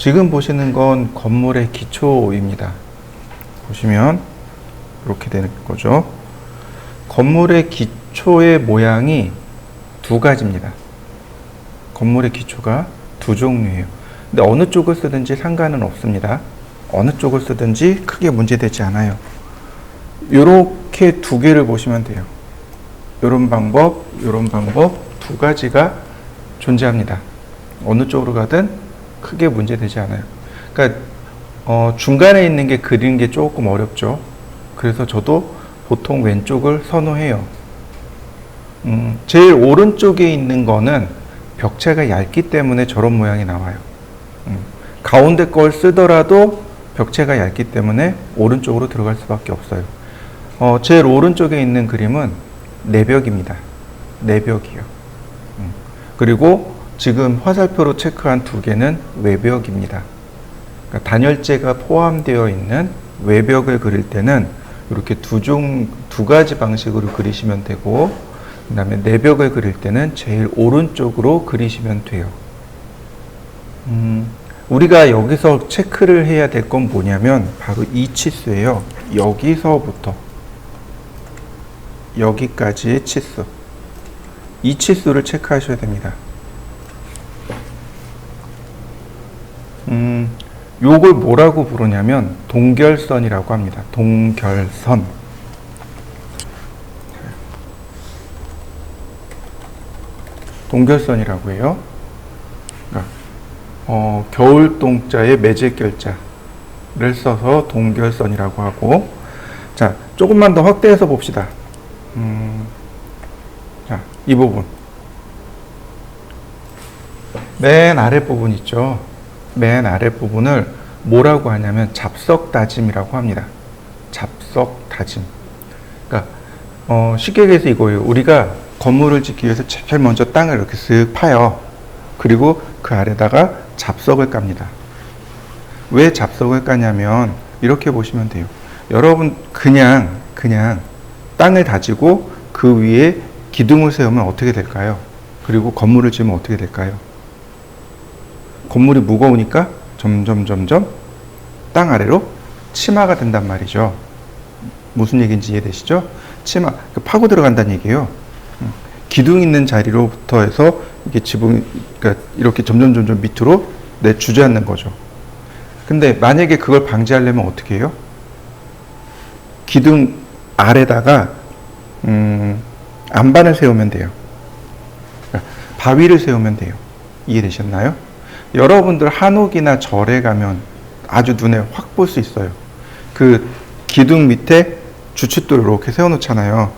지금 보시는 건 건물의 기초입니다. 보시면 이렇게 되는 거죠. 건물의 기초의 모양이 두 가지입니다. 건물의 기초가 두 종류예요. 근데 어느 쪽을 쓰든지 상관은 없습니다. 어느 쪽을 쓰든지 크게 문제되지 않아요. 이렇게 두 개를 보시면 돼요. 이런 방법 두 가지가 존재합니다. 어느 쪽으로 가든 크게 문제되지 않아요. 그러니까 중간에 있는 게 그리는 게 조금 어렵죠. 그래서 저도 보통 왼쪽을 선호해요. 제일 오른쪽에 있는 거는 벽체가 얇기 때문에 저런 모양이 나와요. 가운데 걸 쓰더라도 벽체가 얇기 때문에 오른쪽으로 들어갈 수밖에 없어요. 제일 오른쪽에 있는 그림은 내벽입니다. 내벽이요. 그리고 지금 화살표로 체크한 두 개는 외벽입니다. 그러니까 단열재가 포함되어 있는 외벽을 그릴 때는 이렇게 두 가지 방식으로 그리시면 되고, 그 다음에 내벽을 그릴 때는 제일 오른쪽으로 그리시면 돼요. 우리가 여기서 체크를 해야 될 건 뭐냐면 바로 이 치수예요. 여기서부터 여기까지의 치수, 이 치수를 체크하셔야 됩니다. 요걸 뭐라고 부르냐면 동결선이라고 합니다. 동결선. 동결선이라고 해요. 그러니까 겨울동자에 매제결자를 써서 동결선이라고 하고, 자, 조금만 더 확대해서 봅시다. 자, 이 부분. 맨 아래 부분 있죠. 맨 아래 부분을 뭐라고 하냐면 잡석다짐이라고 합니다. 잡석다짐. 그러니까 쉽게 얘기해서 이거예요. 우리가 건물을 짓기 위해서 제일 먼저 땅을 이렇게 쓱 파요. 그리고 그 아래다가 잡석을 깝니다. 왜 잡석을 까냐면 이렇게 보시면 돼요. 여러분 그냥 땅을 다지고 그 위에 기둥을 세우면 어떻게 될까요? 그리고 건물을 지으면 어떻게 될까요? 건물이 무거우니까 점점 땅 아래로 치마가 된단 말이죠. 무슨 얘기인지 이해되시죠? 치마, 파고 들어간다는 얘기예요. 기둥 있는 자리로부터 해서 이게 지붕, 그러니까 이렇게 점점 밑으로 주저앉는 거죠. 근데 만약에 그걸 방지하려면 어떻게 해요? 기둥 아래다가 안반을 세우면 돼요. 그러니까 바위를 세우면 돼요. 이해되셨나요? 여러분들 한옥이나 절에 가면 아주 눈에 확 볼 수 있어요. 그 기둥 밑에 주춧돌을 이렇게 세워놓잖아요.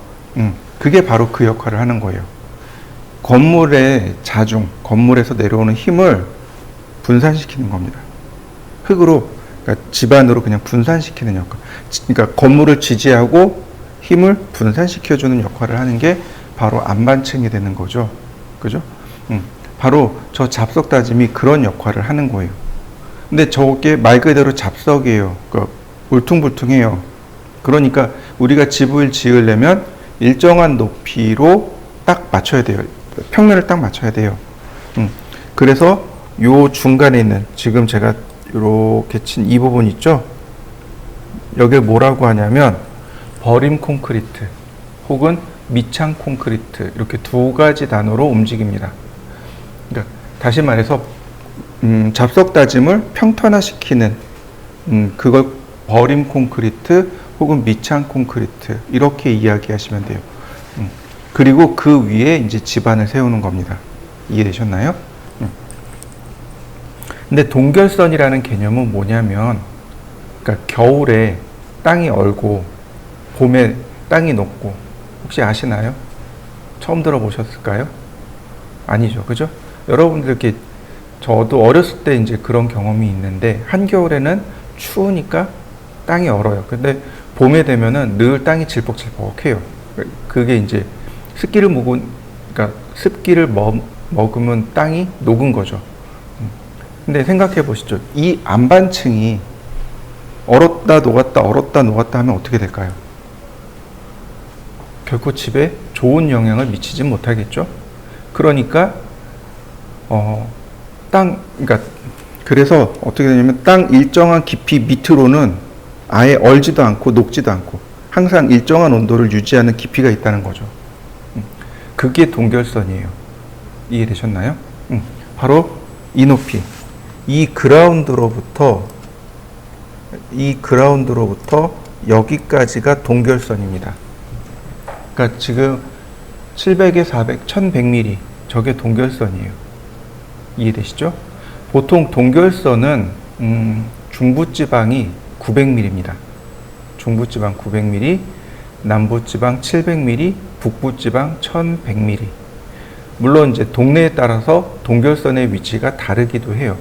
그게 바로 그 역할을 하는 거예요. 건물의 자중, 건물에서 내려오는 힘을 분산시키는 겁니다. 흙으로, 그러니까 집안으로 그냥 분산시키는 역할. 그러니까 건물을 지지하고 힘을 분산시켜주는 역할을 하는 게 바로 안반층이 되는 거죠. 그죠? 바로 저 잡석 다짐이 그런 역할을 하는 거예요. 근데 저게 말 그대로 잡석이에요. 그러니까 울퉁불퉁해요. 그러니까 우리가 집을 지으려면 일정한 높이로 딱 맞춰야 돼요. 평면을 딱 맞춰야 돼요. 그래서 요 중간에 있는, 지금 제가 이렇게 친 이 부분 있죠? 여길 뭐라고 하냐면 버림 콘크리트 혹은 밑창 콘크리트, 이렇게 두 가지 단어로 움직입니다. 그러니까 다시 말해서 잡석 다짐을 평탄화시키는 그걸 버림 콘크리트 혹은 밑창 콘크리트, 이렇게 이야기하시면 돼요. 그리고 그 위에 이제 집안을 세우는 겁니다. 이해되셨나요? 근데 동결선이라는 개념은 뭐냐면, 그러니까 겨울에 땅이 얼고 봄에 땅이 녹고, 혹시 아시나요? 처음 들어보셨을까요? 아니죠, 그죠? 여러분들 이렇게, 저도 어렸을 때 이제 그런 경험이 있는데, 한겨울에는 추우니까 땅이 얼어요. 근데 봄에 되면은 늘 땅이 질퍽질퍽해요. 그게 이제 습기를 그러니까 습기를 머금은 땅이 녹은 거죠. 근데 생각해 보시죠. 이 안반층이 얼었다 녹았다 얼었다 녹았다 하면 어떻게 될까요? 결코 집에 좋은 영향을 미치지 못하겠죠. 그러니까 그러니까 그래서 어떻게 되냐면 땅 일정한 깊이 밑으로는 아예 얼지도 않고 녹지도 않고 항상 일정한 온도를 유지하는 깊이가 있다는 거죠. 그게 동결선이에요. 이해되셨나요? 바로 이 높이, 이 그라운드로부터 여기까지가 동결선입니다. 그러니까 지금 700에 400, 1100mm 저게 동결선이에요. 이해되시죠? 보통 동결선은 중부지방이 900mm입니다. 중부지방 900mm, 남부지방 700mm, 북부지방 1100mm. 물론 이제 동네에 따라서 동결선의 위치가 다르기도 해요.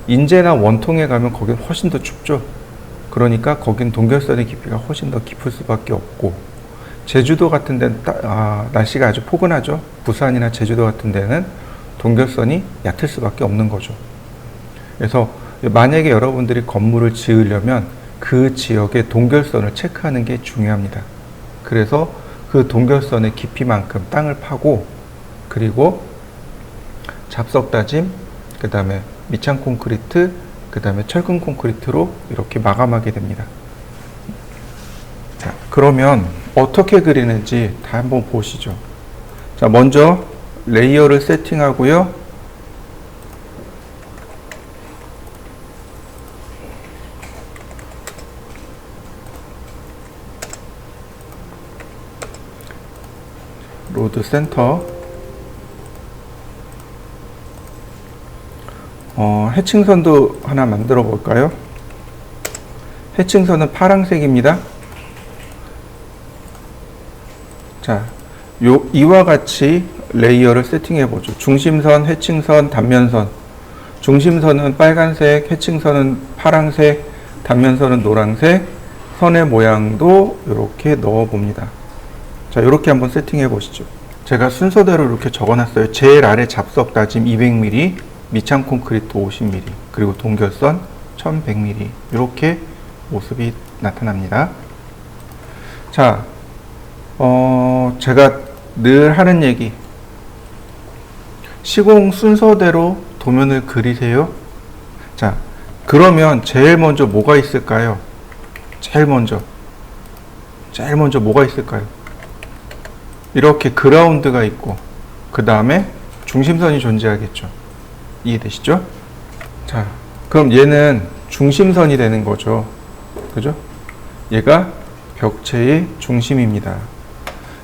인제나 원통에 가면 거긴 훨씬 더 춥죠. 그러니까 거긴 동결선의 깊이가 훨씬 더 깊을 수밖에 없고, 제주도 같은 데는 날씨가 아주 포근하죠. 부산이나 제주도 같은 데는 동결선이 얕을 수밖에 없는 거죠. 그래서 만약에 여러분들이 건물을 지으려면 그 지역의 동결선을 체크하는 게 중요합니다. 그래서 그 동결선의 깊이만큼 땅을 파고, 그리고 잡석 다짐, 그 다음에 밑창 콘크리트, 그 다음에 철근 콘크리트로 이렇게 마감하게 됩니다. 자, 그러면 어떻게 그리는지 다 한번 보시죠. 자, 먼저 레이어를 세팅하고요. 로드 센터. 해칭선도 하나 만들어 볼까요? 해칭선은 파란색입니다. 자, 이와 같이 레이어를 세팅해 보죠. 중심선, 해칭선, 단면선. 중심선은 빨간색, 해칭선은 파란색, 단면선은 노란색. 선의 모양도 이렇게 넣어 봅니다. 자, 이렇게 한번 세팅해 보시죠. 제가 순서대로 이렇게 적어 놨어요. 제일 아래 잡석 다짐 200mm, 밑창 콘크리트 50mm, 그리고 동결선 1100mm. 이렇게 모습이 나타납니다. 자, 제가 늘 하는 얘기, 시공 순서대로 도면을 그리세요. 자, 그러면 제일 먼저 뭐가 있을까요? 제일 먼저 뭐가 있을까요? 이렇게 그라운드가 있고, 그 다음에 중심선이 존재하겠죠. 이해되시죠? 자, 그럼 얘는 중심선이 되는 거죠. 그죠? 얘가 벽체의 중심입니다.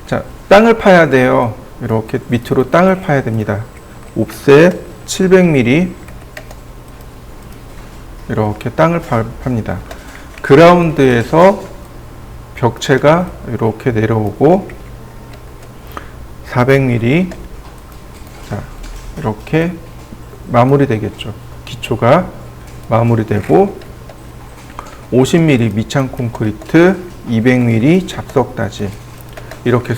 자, 땅을 파야 돼요. 이렇게 밑으로 땅을 파야 됩니다. 옵셋 700mm 이렇게 땅을 팝니다. 그라운드에서 벽체가 이렇게 내려오고 400mm, 자, 이렇게 마무리 되겠죠. 기초가 마무리되고 50mm 밑창 콘크리트, 200mm 잡석 다짐. 이렇게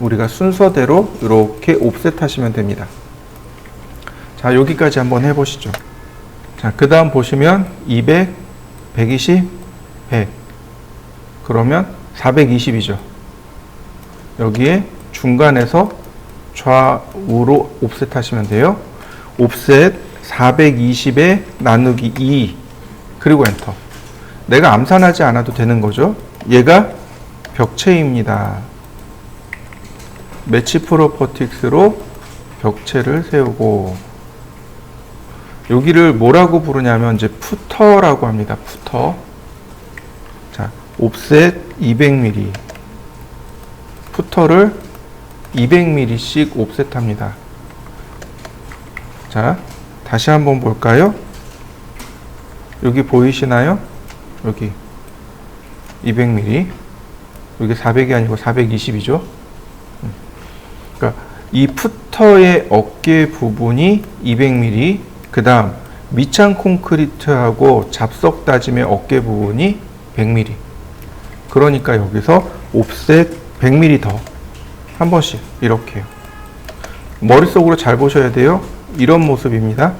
우리가 순서대로 이렇게 옵셋 하시면 됩니다. 자, 여기까지 한번 해보시죠. 자, 그 다음 보시면 200, 120, 100. 그러면 420이죠. 여기에 중간에서 좌우로 옵셋 하시면 돼요. 옵셋 420에 나누기 2, 그리고 엔터. 내가 암산하지 않아도 되는 거죠. 얘가 벽체입니다. 매치 프로퍼틱스로 벽체를 세우고, 여기를 뭐라고 부르냐면 이제 푸터라고 합니다. 푸터. 자, 옵셋 200mm. 푸터를 200mm씩 옵셋합니다. 자, 다시 한번 볼까요? 여기 보이시나요? 여기 200mm. 여기 400이 아니고 420이죠. 그러니까 이 푸터의 어깨 부분이 200mm, 그 다음 밑창 콘크리트하고 잡석 다짐의 어깨 부분이 100mm. 그러니까 여기서 옵셋 100mm 더 한 번씩 이렇게요. 머릿속으로 잘 보셔야 돼요. 이런 모습입니다.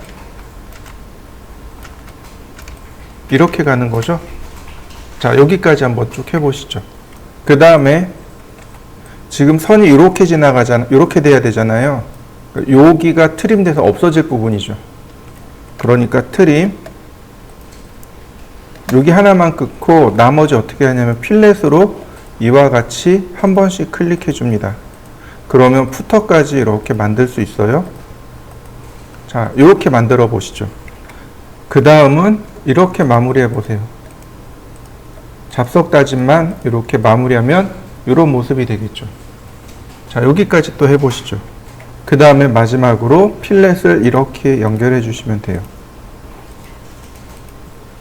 이렇게 가는 거죠. 자, 여기까지 한번 쭉 해보시죠. 그 다음에 지금 선이 이렇게 지나가잖아요. 이렇게 돼야 되잖아요. 여기가 트림돼서 없어질 부분이죠. 그러니까 트림, 여기 하나만 끊고 나머지 어떻게 하냐면 필렛으로 이와 같이 한 번씩 클릭해 줍니다. 그러면 푸터까지 이렇게 만들 수 있어요. 자, 이렇게 만들어 보시죠. 그 다음은 이렇게 마무리해 보세요. 잡석 다짐만 이렇게 마무리하면 이런 모습이 되겠죠. 자, 여기까지 또 해보시죠. 그 다음에 마지막으로 필렛을 이렇게 연결해 주시면 돼요.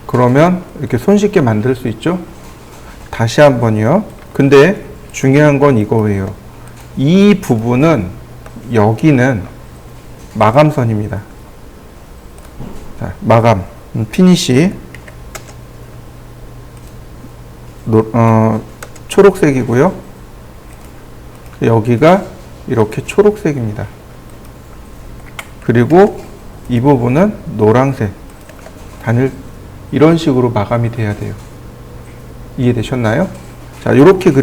그러면 이렇게 손쉽게 만들 수 있죠. 다시 한번요. 근데 중요한 건 이거예요. 이 부분은 여기는 마감선입니다. 자, 마감, 피니시, 초록색이고요. 여기가 이렇게 초록색입니다. 그리고 이 부분은 노란색, 단일, 이런 식으로 마감이 돼야 돼요. 이해되셨나요? 자, 요렇게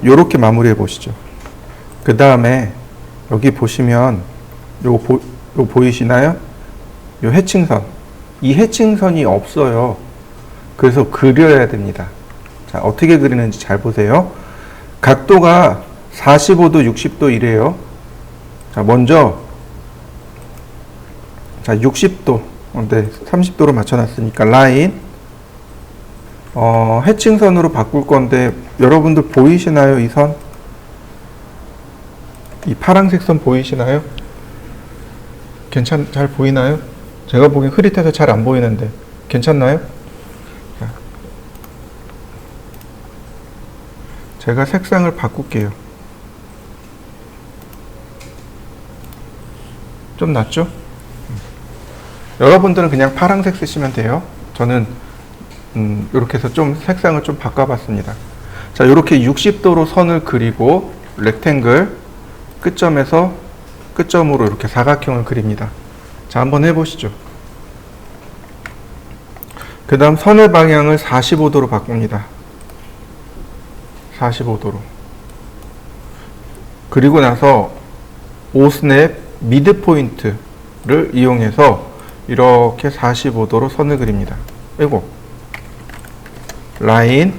요렇게 마무리해 보시죠. 그 다음에 여기 보시면 요거 보이시나요? 요 해칭선. 이 해칭선이 없어요. 그래서 그려야 됩니다. 자, 어떻게 그리는지 잘 보세요. 각도가 45도, 60도 이래요. 자, 먼저, 자, 60도. 네, 30도로 맞춰놨으니까 라인. 해칭선으로 바꿀 건데, 여러분들 보이시나요? 이 선? 이 파란색 선 보이시나요? 잘 보이나요? 제가 보기엔 흐릿해서 잘 안 보이는데, 괜찮나요? 자, 제가 색상을 바꿀게요. 좀 낫죠? 여러분들은 그냥 파란색 쓰시면 돼요. 저는 이렇게 해서 좀 색상을 좀 바꿔봤습니다. 자, 이렇게 60도로 선을 그리고 렉탱글 끝점에서 끝점으로 이렇게 사각형을 그립니다. 자, 한번 해보시죠. 그 다음 선의 방향을 45도로 바꿉니다. 45도로. 그리고 나서 5스냅 미드 포인트를 이용해서 이렇게 45도로 선을 그립니다. 그리고 라인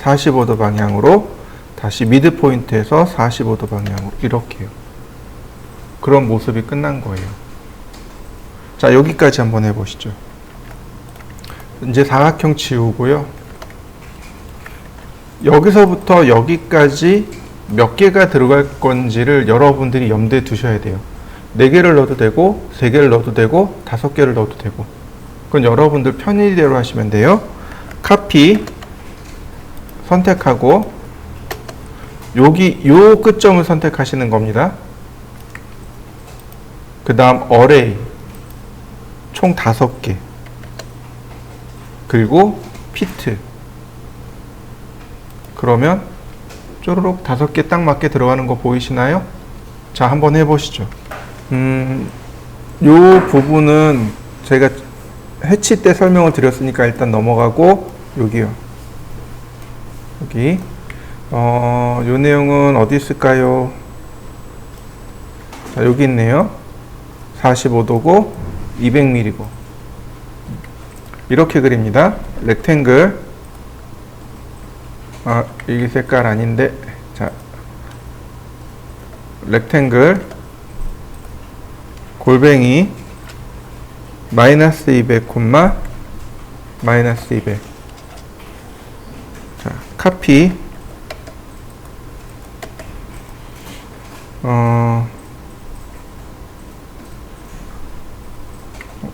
45도 방향으로 다시 미드 포인트에서 45도 방향으로 이렇게요. 그런 모습이 끝난 거예요. 자, 여기까지 한번 해보시죠. 이제 사각형 지우고요. 여기서부터 여기까지 몇 개가 들어갈 건지를 여러분들이 염두에 두셔야 돼요. 4개를 넣어도 되고 3개를 넣어도 되고 5개를 넣어도 되고, 그건 여러분들 편의대로 하시면 돼요. 카피 선택하고 여기 요 끝점을 선택하시는 겁니다. 그 다음 어레이 총 5개, 그리고 피트. 그러면 쪼르륵 5개 딱 맞게 들어가는 거 보이시나요? 자, 한번 해보시죠. 요 부분은 제가 해치 때 설명을 드렸으니까 일단 넘어가고, 여기요. 여기. 요 내용은 어디 있을까요? 자, 여기 있네요. 45도고 200mm고. 이렇게 그립니다. 렉탱글. 이게 색깔 아닌데. 자, 렉탱글 골뱅이 마이너스 200, 마이너스 200. 자, 카피.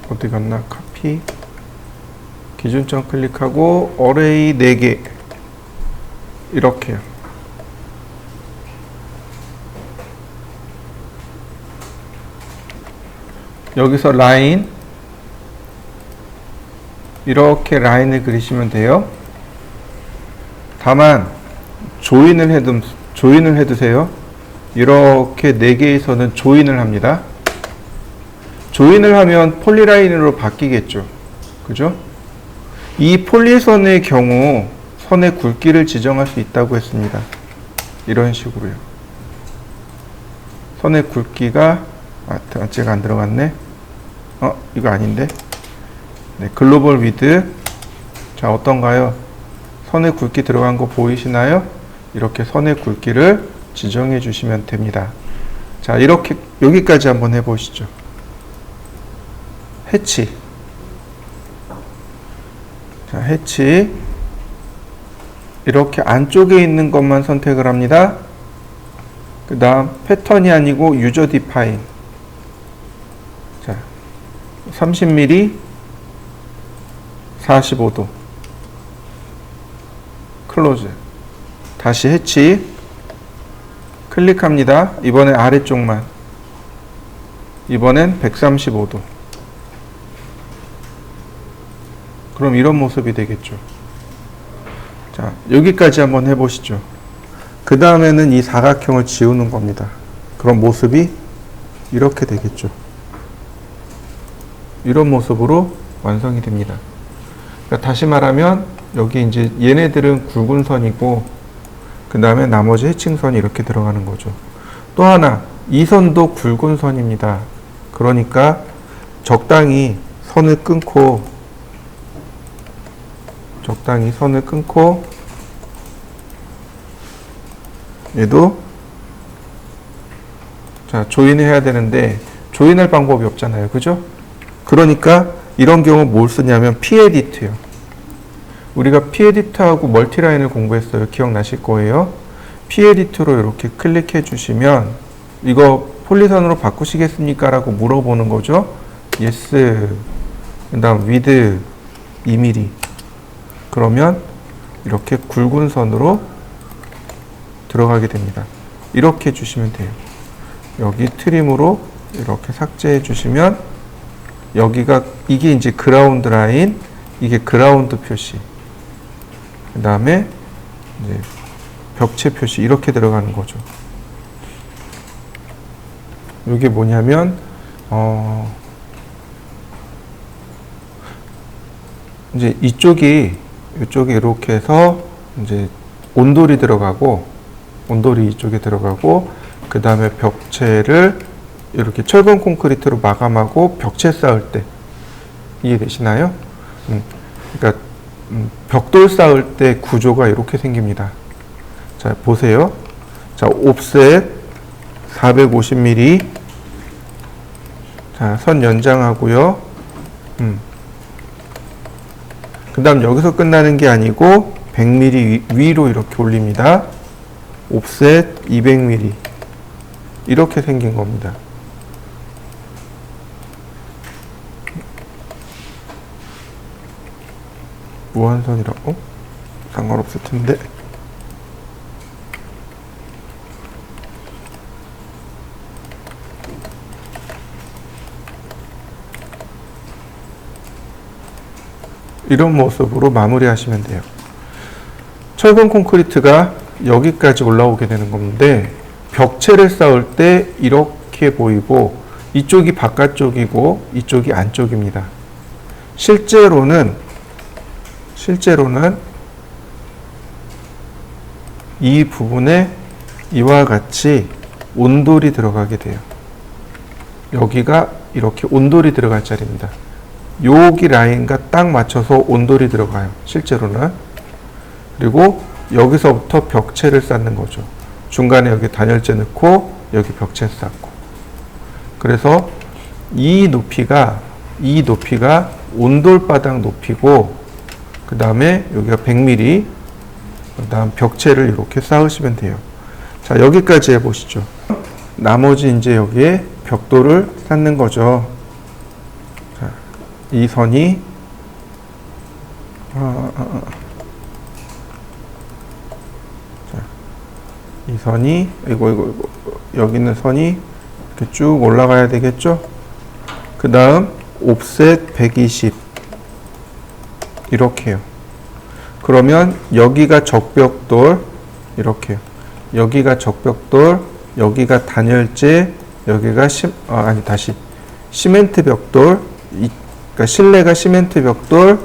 어디 갔나? 카피. 기준점 클릭하고 어레이 4개. 이렇게요. 여기서 라인, 이렇게 라인을 그리시면 돼요. 다만 조인을 해두세요. 이렇게 4개에서는 조인을 합니다. 조인을 하면 폴리라인으로 바뀌겠죠. 그죠? 이 폴리선의 경우 선의 굵기를 지정할 수 있다고 했습니다. 이런 식으로요. 선의 굵기가 제가 안 들어갔네. 이거 아닌데. 네, 글로벌 위드. 자, 어떤가요? 선의 굵기 들어간 거 보이시나요? 이렇게 선의 굵기를 지정해 주시면 됩니다. 자, 이렇게 여기까지 한번 해보시죠. 해치. 자, 해치. 이렇게 안쪽에 있는 것만 선택을 합니다. 그 다음 패턴이 아니고 유저 디파인. 자, 30mm 45도 클로즈. 다시 해치 클릭합니다. 이번엔 아래쪽만. 이번엔 135도. 그럼 이런 모습이 되겠죠. 자, 여기까지 한번 해보시죠. 그 다음에는 이 사각형을 지우는 겁니다. 그럼 모습이 이렇게 되겠죠. 이런 모습으로 완성이 됩니다. 그러니까 다시 말하면 여기 이제 얘네들은 굵은 선이고 그 다음에 나머지 해칭선이 이렇게 들어가는 거죠. 또 하나, 이 선도 굵은 선입니다. 그러니까 적당히 선을 끊고 얘도 자, 조인해야 되는데 조인할 방법이 없잖아요. 그죠? 그러니까 이런 경우 뭘 쓰냐면 P-에디트요. 우리가 P-에디트하고 멀티라인을 공부했어요. 기억나실 거예요. P-에디트로 이렇게 클릭해 주시면 이거 폴리선으로 바꾸시겠습니까? 라고 물어보는 거죠. Yes. 그 다음 width 2mm. 그러면 이렇게 굵은 선으로 들어가게 됩니다. 이렇게 해주시면 돼요. 여기 트림으로 이렇게 삭제해 주시면 여기가 이게 이제 그라운드 라인, 이게 그라운드 표시. 그 다음에 이제 벽체 표시 이렇게 들어가는 거죠. 이게 뭐냐면 이제 이쪽이 이렇게 해서 이제 온돌이 이쪽에 들어가고 그 다음에 벽체를 이렇게 철근 콘크리트로 마감하고 벽체 쌓을 때 이해되시나요? 그러니까 벽돌 쌓을 때 구조가 이렇게 생깁니다. 자, 보세요. 자, 옵셋 450mm. 자, 선 연장하고요. 그 다음 여기서 끝나는 게 아니고 100mm 위로 이렇게 올립니다. 옵셋 200mm. 이렇게 생긴 겁니다. 무한선이라고? 상관없을 텐데. 이런 모습으로 마무리 하시면 돼요. 철근 콘크리트가 여기까지 올라오게 되는 건데 벽체를 쌓을 때 이렇게 보이고 이쪽이 바깥쪽이고 이쪽이 안쪽입니다. 실제로는 이 부분에 이와 같이 온돌이 들어가게 돼요. 여기가 이렇게 온돌이 들어갈 자리입니다. 여기 라인과 딱 맞춰서 온돌이 들어가요. 실제로는. 그리고 여기서부터 벽체를 쌓는 거죠. 중간에 여기 단열재 넣고 여기 벽체 쌓고. 그래서 이 높이가 온돌바닥 높이고 그 다음에 여기가 100mm 그 다음 벽체를 이렇게 쌓으시면 돼요. 자, 여기까지 해보시죠. 나머지 이제 여기에 벽돌을 쌓는 거죠. 자, 이 선이 이 선이 이거 여기 있는 선이 이렇게 쭉 올라가야 되겠죠. 그 다음 옵셋 120 이렇게요. 그러면 여기가 적벽돌 이렇게요. 여기가 적벽돌, 여기가 단열재, 여기가 시멘트 벽돌, 그러니까 실내가 시멘트 벽돌,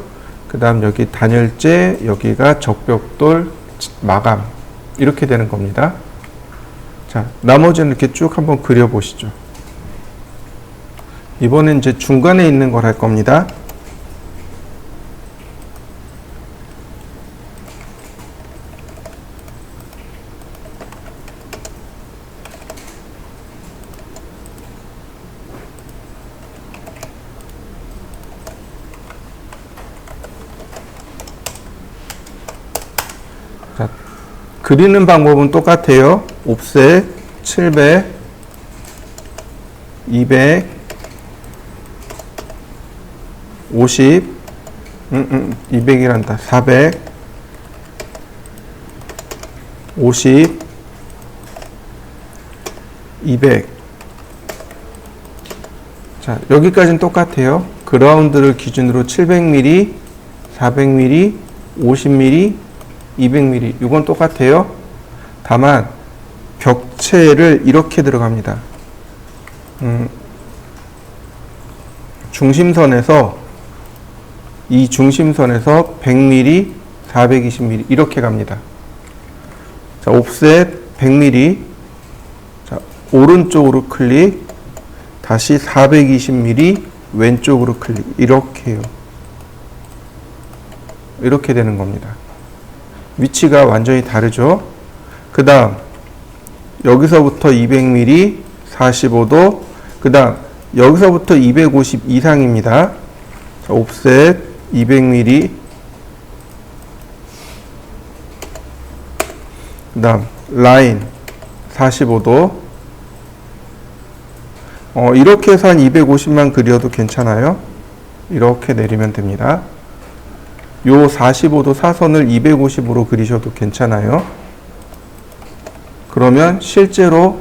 그 다음 여기 단열재, 여기가 적벽돌 마감 이렇게 되는 겁니다. 자, 나머지는 이렇게 쭉 한번 그려보시죠. 이번엔 이제 중간에 있는 걸 할 겁니다. 자, 그리는 방법은 똑같아요. 옵셋 700, 200, 50, 200이란다. 400, 50, 200. 자, 여기까지는 똑같아요. 그라운드를 기준으로 700mm, 400mm, 50mm, 200mm. 이건 똑같아요. 다만 벽체를 이렇게 들어갑니다. 중심선에서 이 중심선에서 100mm, 420mm 이렇게 갑니다. 자, 옵셋 100mm. 자, 오른쪽으로 클릭. 다시 420mm 왼쪽으로 클릭. 이렇게요. 이렇게 되는 겁니다. 위치가 완전히 다르죠. 그 다음 여기서부터 200mm 45도, 그 다음 여기서부터 250 이상입니다. 자, 옵셋 200mm, 그 다음 라인 45도. 이렇게 해서 한 250만 그려도 괜찮아요. 이렇게 내리면 됩니다. 요 45도 사선을 250으로 그리셔도 괜찮아요. 그러면 실제로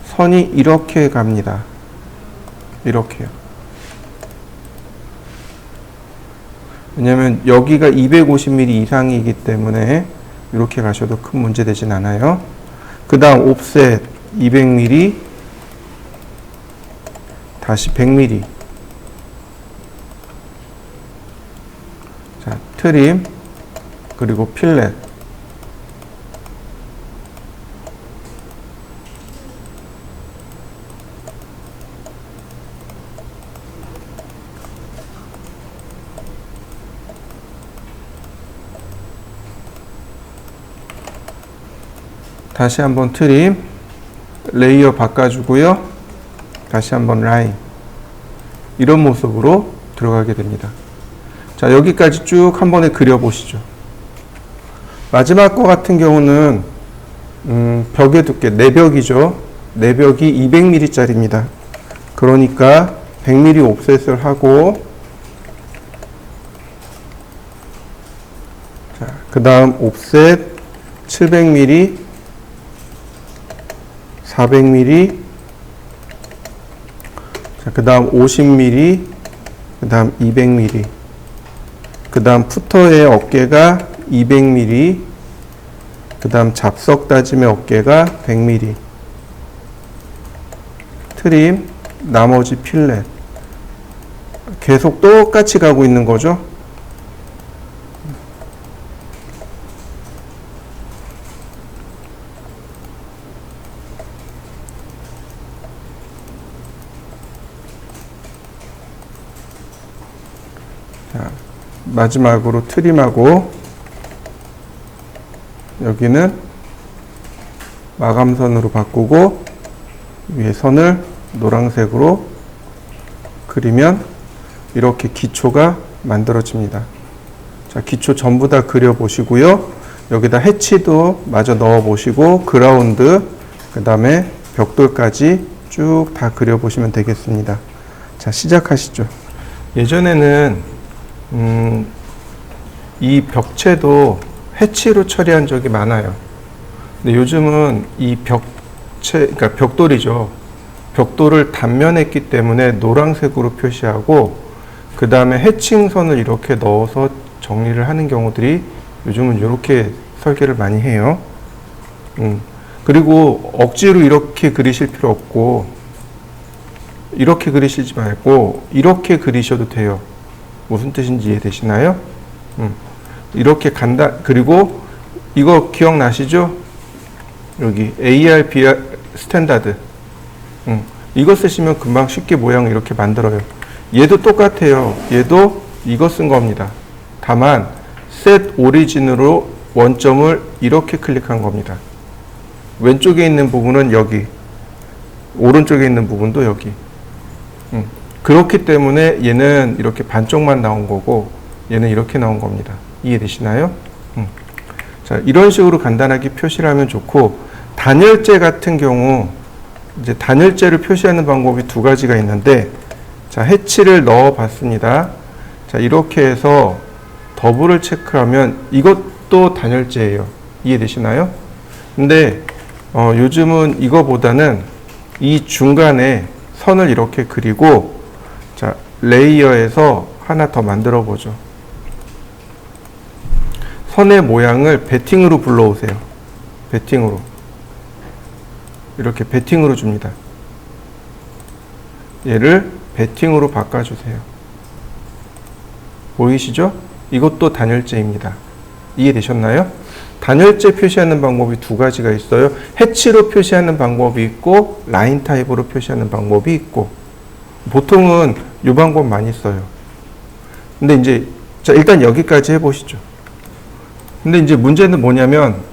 선이 이렇게 갑니다. 이렇게요. 왜냐면 여기가 250mm 이상이기 때문에 이렇게 가셔도 큰 문제 되진 않아요. 그 다음 옵셋 200mm, 다시 100mm. 자, 트림, 그리고 필렛. 다시 한번 트림, 레이어 바꿔주고요. 다시 한번 라인. 이런 모습으로 들어가게 됩니다. 자, 여기까지 쭉 한 번에 그려보시죠. 마지막 거 같은 경우는 벽의 두께, 내벽이죠. 내벽이 200mm 짜리입니다. 그러니까 100mm 옵셋을 하고, 자, 그 다음 옵셋 700mm, 400mm, 자, 그 다음 50mm, 그 다음 200mm, 그 다음 푸터의 어깨가 200mm, 그 다음 잡석 다짐의 어깨가 100mm, 트림, 나머지 필렛. 계속 똑같이 가고 있는 거죠. 자, 마지막으로 트림하고, 여기는 마감선으로 바꾸고 위에 선을 노란색으로 그리면 이렇게 기초가 만들어집니다. 자, 기초 전부 다 그려 보시고요. 여기다 해치도 마저 넣어 보시고, 그라운드, 그 다음에 벽돌까지 쭉 다 그려 보시면 되겠습니다. 자, 시작하시죠. 예전에는 이 벽체도 해치로 처리한 적이 많아요. 근데 요즘은 이 벽체, 그러니까 벽돌이죠. 벽돌을 단면했기 때문에 노란색으로 표시하고, 그 다음에 해칭선을 이렇게 넣어서 정리를 하는 경우들이 요즘은 이렇게 설계를 많이 해요. 그리고 억지로 이렇게 그리실 필요 없고, 이렇게 그리시지 말고 이렇게 그리셔도 돼요. 무슨 뜻인지 이해되시나요? 이렇게 간다. 그리고 이거 기억나시죠? 여기 AR, 스탠다드. 이거 쓰시면 금방 쉽게 모양을 이렇게 만들어요. 얘도 똑같아요. 얘도 이거 쓴 겁니다. 다만 set 오리진으로 원점을 이렇게 클릭한 겁니다. 왼쪽에 있는 부분은 여기, 오른쪽에 있는 부분도 여기. 그렇기 때문에 얘는 이렇게 반쪽만 나온 거고 얘는 이렇게 나온 겁니다. 이해되시나요? 자, 이런 식으로 간단하게 표시를 하면 좋고, 단열재 같은 경우 이제 단열재를 표시하는 방법이 두 가지가 있는데, 자, 해치를 넣어 봤습니다. 자, 이렇게 해서 더블을 체크하면 이것도 단열재예요. 이해되시나요? 근데 요즘은 이거보다는 이 중간에 선을 이렇게 그리고, 자, 레이어에서 하나 더 만들어 보죠. 선의 모양을 베팅으로 불러오세요. 베팅으로. 이렇게 베팅으로 줍니다. 얘를 베팅으로 바꿔주세요. 보이시죠? 이것도 단열재입니다. 이해되셨나요? 단열재 표시하는 방법이 두 가지가 있어요. 해치로 표시하는 방법이 있고 라인 타입으로 표시하는 방법이 있고, 보통은 이 방법 많이 써요. 근데 이제 자, 일단 여기까지 해보시죠. 근데 이제 문제는 뭐냐면,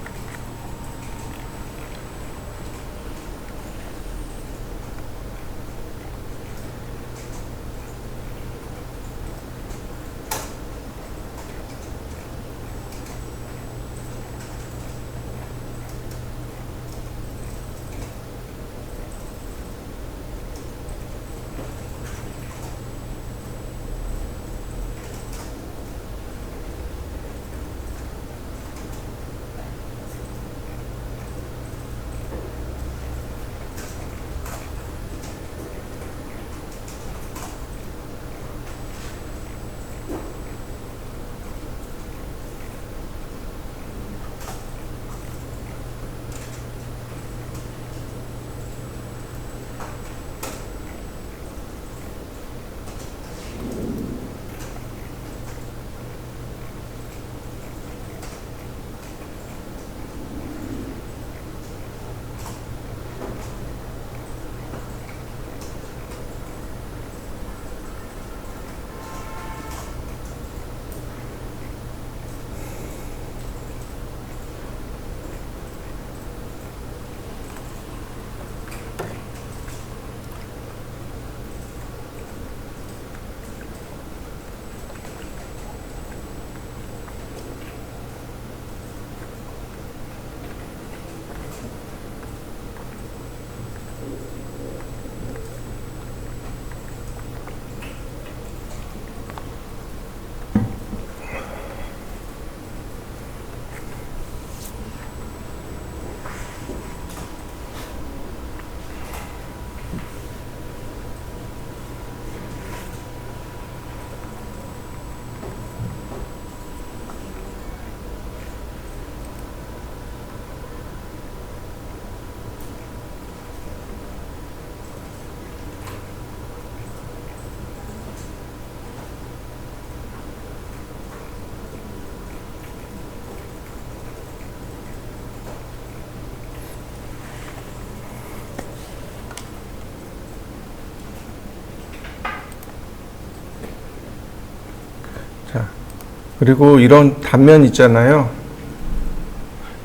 그리고 이런 단면 있잖아요.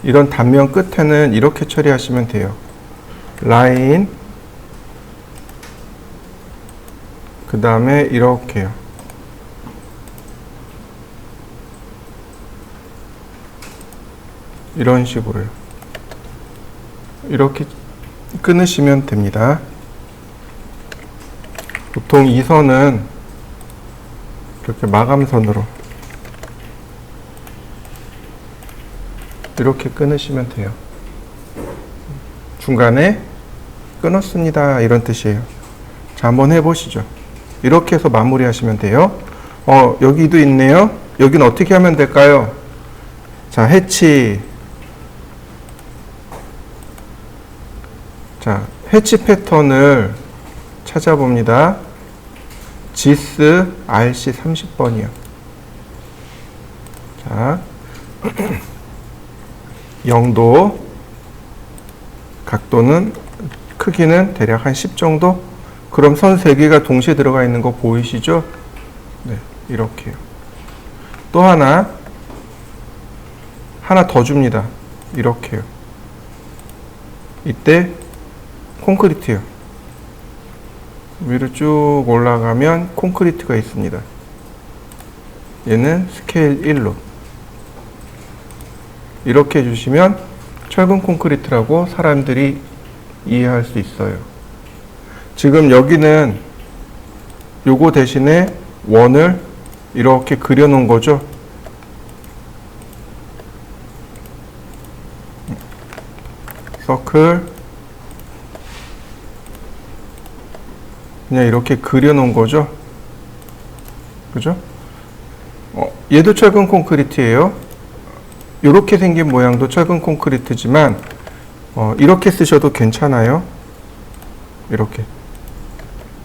이런 단면 끝에는 이렇게 처리하시면 돼요. 라인, 그 다음에 이렇게요. 이런 식으로요. 이렇게 끊으시면 됩니다. 보통 이 선은 이렇게 마감선으로 이렇게 끊으시면 돼요. 중간에 끊었습니다, 이런 뜻이에요. 자, 한번 해보시죠. 이렇게 해서 마무리 하시면 돼요. 여기도 있네요. 여기는 어떻게 하면 될까요? 자, 해치. 자, 해치 패턴을 찾아봅니다. GIS RC 30번이요. 자, 0도, 각도는 크기는 대략 한 10 정도? 그럼 선 3개가 동시에 들어가 있는 거 보이시죠? 네, 이렇게요. 또 하나 더 줍니다. 이렇게요. 이때 콘크리트요. 위로 쭉 올라가면 콘크리트가 있습니다. 얘는 스케일 1로 이렇게 해주시면 철근 콘크리트라고 사람들이 이해할 수 있어요. 지금 여기는 요거 대신에 원을 이렇게 그려 놓은 거죠. 서클 그냥 이렇게 그려 놓은 거죠. 그죠? 얘도 철근 콘크리트예요. 이렇게 생긴 모양도 철근 콘크리트지만 이렇게 쓰셔도 괜찮아요.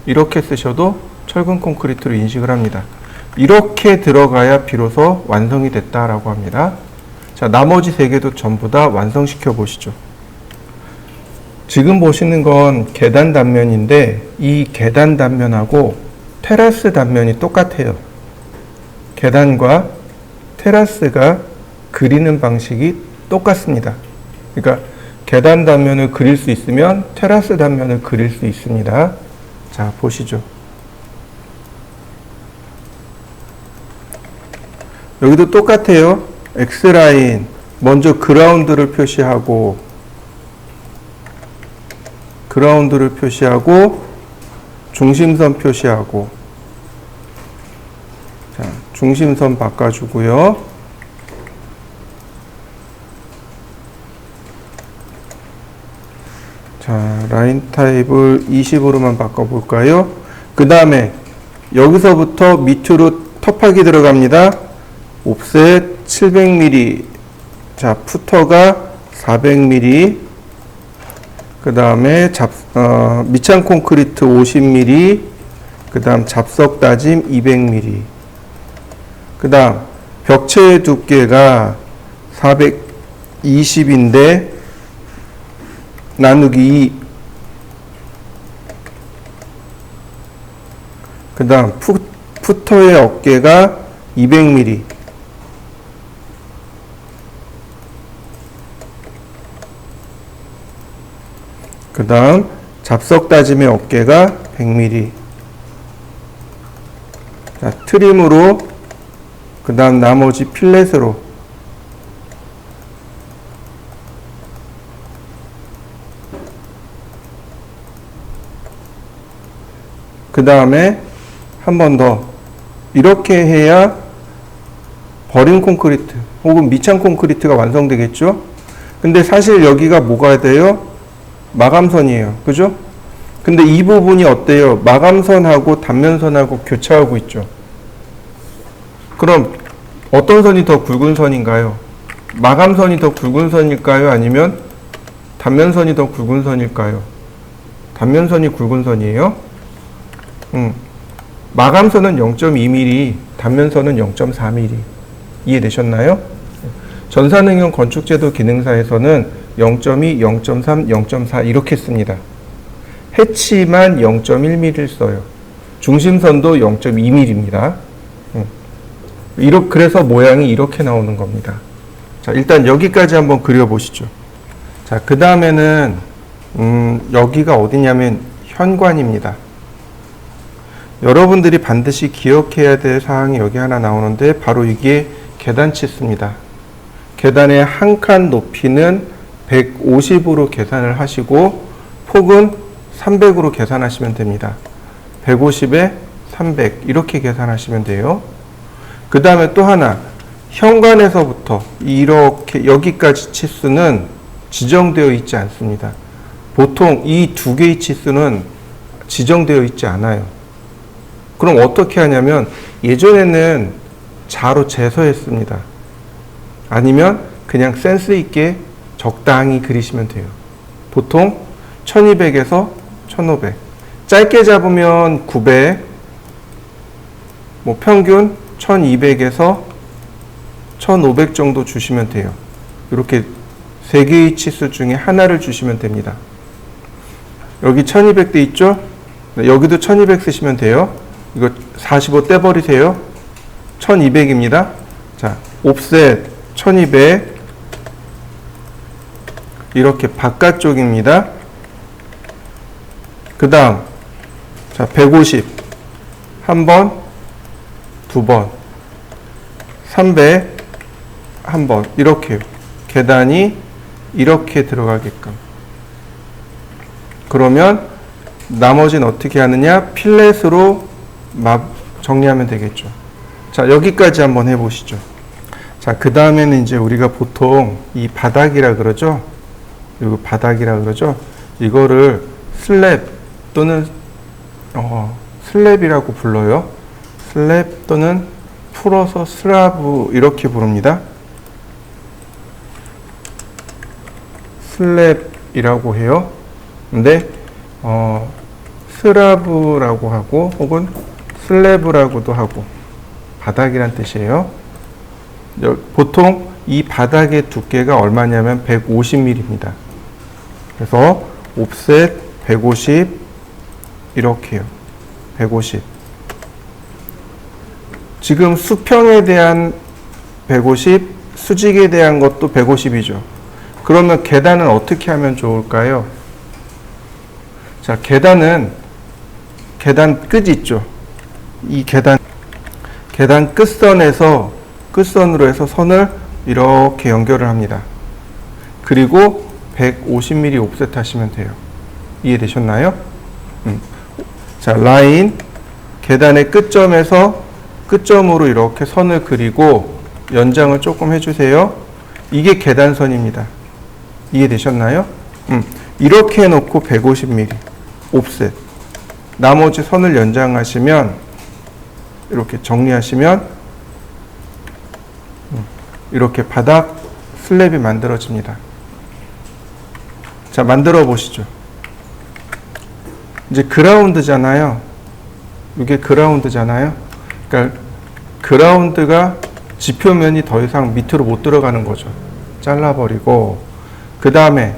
이렇게 쓰셔도 철근 콘크리트로 인식을 합니다. 이렇게 들어가야 비로소 완성이 됐다라고 합니다. 자, 나머지 3개도 전부 다 완성시켜 보시죠. 지금 보시는 건 계단 단면인데 이 계단 단면하고 테라스 단면이 똑같아요. 계단과 테라스가 그리는 방식이 똑같습니다. 그러니까 계단 단면을 그릴 수 있으면 테라스 단면을 그릴 수 있습니다. 자, 보시죠. 여기도 똑같아요. X라인 먼저 그라운드를 표시하고 중심선 표시하고 자, 중심선 바꿔주고요. 자, 라인 타입을 20으로만 바꿔볼까요? 그 다음에 여기서부터 밑으로 톱하기 들어갑니다. 옵셋 700mm, 자, 푸터가 400mm, 그 다음에 밑창 콘크리트 50mm, 그 다음 잡석 다짐 200mm, 그 다음 벽체의 두께가 420인데 나누기 2, 그 다음 푸터의 어깨가 200mm, 그 다음 잡석 다짐의 어깨가 100mm. 자, 트림으로 그 다음 나머지 필렛으로 그 다음에 한 번 더 이렇게 해야 버린 콘크리트 혹은 밑창 콘크리트가 완성되겠죠. 근데 사실 여기가 뭐가 돼요? 마감선이에요. 그죠? 근데 이 부분이 어때요? 마감선하고 단면선하고 교차하고 있죠. 그럼 어떤 선이 더 굵은 선인가요? 마감선이 더 굵은 선일까요? 아니면 단면선이 더 굵은 선일까요? 단면선이 굵은 선이에요. 마감선은 0.2mm, 단면선은 0.4mm. 이해되셨나요? 전산응용 건축제도 기능사에서는 0.2, 0.3, 0.4 이렇게 씁니다. 해치만 0.1mm를 써요. 중심선도 0.2mm입니다. 그래서 모양이 이렇게 나오는 겁니다. 자, 일단 여기까지 한번 그려보시죠. 자, 그 다음에는 여기가 어디냐면 현관입니다. 여러분들이 반드시 기억해야 될 사항이 여기 하나 나오는데 바로 이게 계단 치수입니다. 계단의 한 칸 높이는 150으로 계산을 하시고 폭은 300으로 계산하시면 됩니다. 150에 300 이렇게 계산하시면 돼요. 그 다음에 또 하나 현관에서부터 이렇게 여기까지 치수는 지정되어 있지 않습니다. 보통 이 두 개의 치수는 지정되어 있지 않아요. 그럼 어떻게 하냐면 예전에는 자로 재서했습니다. 아니면 그냥 센스 있게 적당히 그리시면 돼요. 보통 1200에서 1500 짧게 잡으면 900 평균 1200에서 1500 정도 주시면 돼요. 이렇게 3개의 치수 중에 하나를 주시면 됩니다. 여기 1200 돼 있죠? 여기도 1200 쓰시면 돼요. 이거 45 떼버리세요. 1200입니다. 자, 옵셋 1200 이렇게 바깥쪽입니다. 그 다음 자 150 한번, 두번, 300 한번 이렇게 계단이 이렇게 들어가게끔. 그러면 나머지는 어떻게 하느냐? 필렛으로 정리하면 되겠죠. 자, 여기까지 한번 해보시죠. 자, 그 다음에는 이제 우리가 보통 이 바닥이라 그러죠. 이거 바닥이라 그러죠. 이거를 슬랩 또는 슬랩이라고 불러요. 슬랩 또는 풀어서 슬라브 이렇게 부릅니다. 슬랩이라고 해요. 근데 슬라브라고 하고 혹은 슬래브라고도 하고 바닥이란 뜻이에요. 보통 이 바닥의 두께가 얼마냐면 150mm입니다. 그래서 옵셋 150 이렇게요. 150. 지금 수평에 대한 150, 수직에 대한 것도 150이죠. 그러면 계단은 어떻게 하면 좋을까요? 자, 계단 끝 있죠. 이 계단 끝선으로 해서 선을 이렇게 연결을 합니다. 그리고 150mm 옵셋 하시면 돼요. 이해되셨나요? 자, 라인 계단의 끝점에서 끝점으로 이렇게 선을 그리고 연장을 조금 해주세요. 이게 계단선입니다. 이해되셨나요? 이렇게 해놓고 150mm 옵셋. 나머지 선을 연장하시면 이렇게 정리하시면 이렇게 바닥 슬랩이 만들어집니다. 자, 만들어 보시죠. 이제 그라운드잖아요. 이게 그라운드잖아요. 그러니까 그라운드가 지표면이 더 이상 밑으로 못 들어가는 거죠. 잘라버리고 그 다음에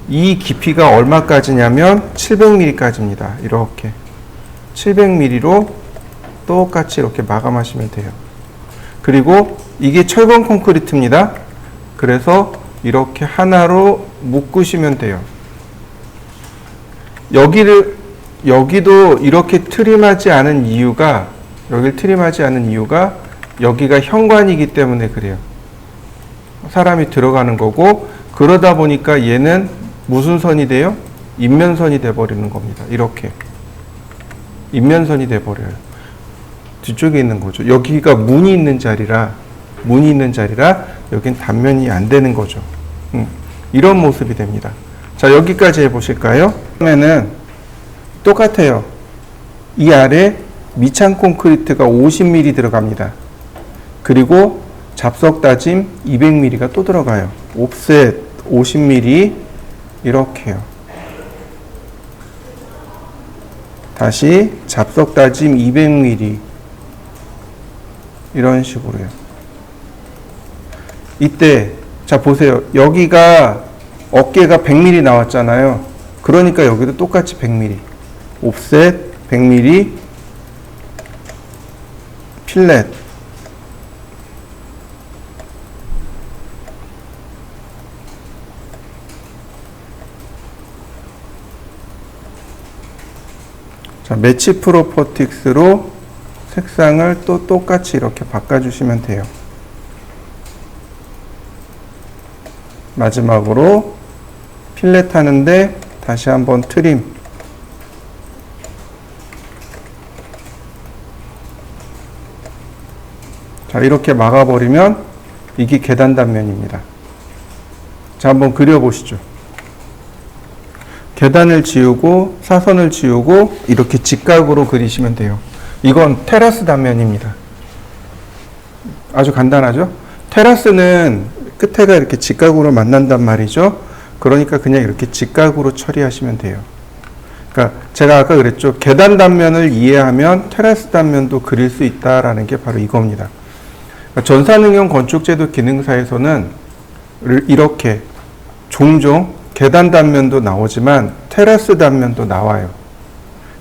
이 깊이가 얼마까지냐면 700mm까지입니다. 이렇게 700mm로 똑같이 이렇게 마감하시면 돼요. 그리고 이게 철근 콘크리트입니다. 그래서 이렇게 하나로 묶으시면 돼요. 여기도 이렇게 트림하지 않은 이유가 여기가 현관이기 때문에 그래요. 사람이 들어가는 거고, 그러다 보니까 얘는 무슨 선이 돼요? 인면선이 돼버리는 겁니다. 이렇게 인면선이 돼버려요. 뒤쪽에 있는 거죠. 여기가 문이 있는 자리라 여긴 단면이 안 되는 거죠. 이런 모습이 됩니다. 자, 여기까지 해보실까요? 그러면은 똑같아요. 이 아래 미창 콘크리트가 50mm 들어갑니다. 그리고 잡석 다짐 200mm가 또 들어가요. 옵셋 50mm 이렇게요. 다시 잡석 다짐 200mm 이런 식으로요. 이때 자 보세요. 여기가 어깨가 100mm 나왔잖아요. 그러니까 여기도 똑같이 100mm 옵셋 100mm 필렛 자, 매치 프로퍼틱스로 색상을 또 똑같이 이렇게 바꿔주시면 돼요. 마지막으로 필렛 하는데 다시 한번 트림. 자, 이렇게 막아버리면 이게 계단 단면입니다. 자, 한번 그려보시죠. 계단을 지우고 사선을 지우고 이렇게 직각으로 그리시면 돼요. 이건 테라스 단면입니다. 아주 간단하죠? 테라스는 끝에가 이렇게 직각으로 만난단 말이죠. 그러니까 그냥 이렇게 직각으로 처리하시면 돼요. 그러니까 제가 아까 그랬죠. 계단 단면을 이해하면 테라스 단면도 그릴 수 있다라는 게 바로 이겁니다. 그러니까 전산응용 건축제도 기능사에서는 이렇게 종종 계단 단면도 나오지만 테라스 단면도 나와요.